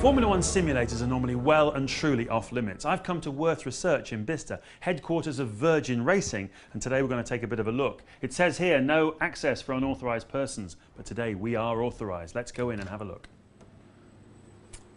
Formula One simulators are normally well and truly off limits. I've come to Worth Research in Bicester, headquarters of Virgin Racing, and today we're going to take a bit of a look. It says here, no access for unauthorised persons, but today we are authorised. Let's go in and have a look.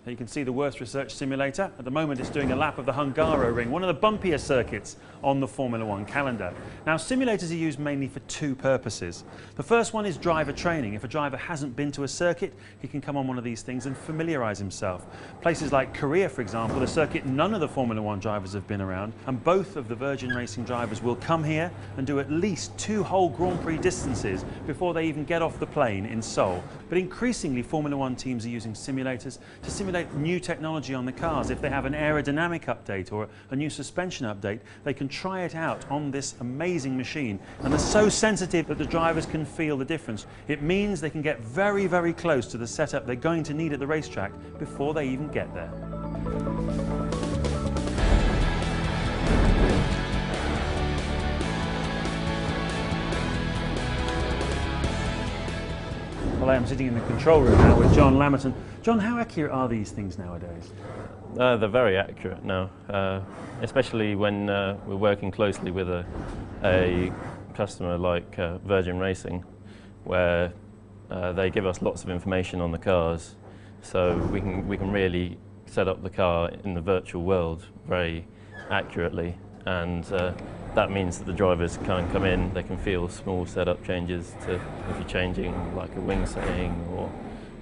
There you can see the Worth Research simulator. At the moment it's doing a lap of the Hungaro ring, one of the bumpier circuits on the Formula One calendar. Now simulators are used mainly for two purposes. The first one is driver training. If a driver hasn't been to a circuit, he can come on one of these things and familiarise himself. Places like Korea, for example, a circuit none of the Formula One drivers have been around, and both of the Virgin Racing drivers will come here and do at least 2 whole Grand Prix distances before they even get off the plane in Seoul. But increasingly Formula One teams are using simulators to simulate new technology on the cars. If they have an aerodynamic update or a new suspension update, they can try it out on this amazing machine, and they're so sensitive that the drivers can feel the difference. It means they can get very, very close to the setup they're going to need at the racetrack before they even get there. Well, I'm sitting in the control room now with John Lammerton. John, how accurate are these things nowadays? They're very accurate now, especially when we're working closely with a customer like Virgin Racing, where they give us lots of information on the cars, so we can really set up the car in the virtual world very accurately, and that means that the drivers can come in, they can feel small setup changes to if you're changing like a wing setting or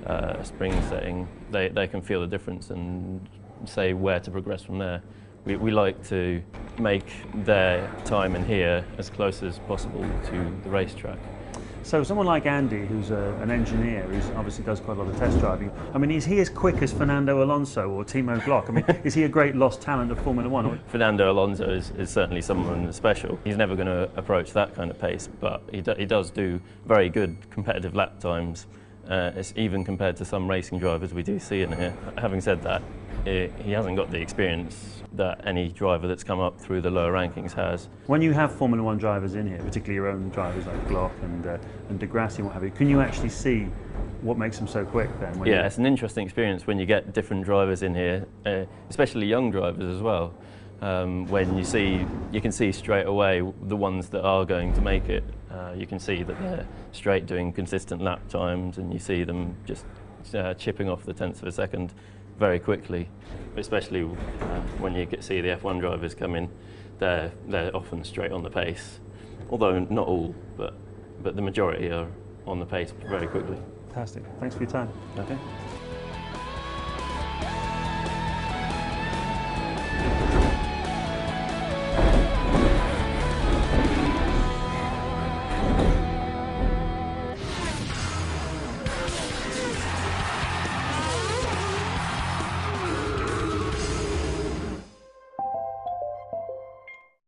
a spring setting, they can feel the difference and say where to progress from there. We like to make their time in here as close as possible to the racetrack. So someone like Andy, who's an engineer, who obviously does quite a lot of test driving, I mean, is he as quick as Fernando Alonso or Timo Glock? I mean, is he a great lost talent of Formula One? Fernando Alonso is certainly someone special. He's never going to approach that kind of pace, but he does do very good competitive lap times, it's even compared to some racing drivers we do see in here. Having said that, he hasn't got the experience that any driver that's come up through the lower rankings has. When you have Formula One drivers in here, particularly your own drivers like Glock and Degrassi and what have you, can you actually see what makes them so quick then? Yeah, it's an interesting experience when you get different drivers in here, especially young drivers as well. When you can see straight away the ones that are going to make it. You can see that they're straight doing consistent lap times, and you see them just chipping off the tenths of a second very quickly. Especially when you see the F1 drivers come in, they're often straight on the pace. Although not all, but the majority are on the pace very quickly. Fantastic. Thanks for your time. Okay.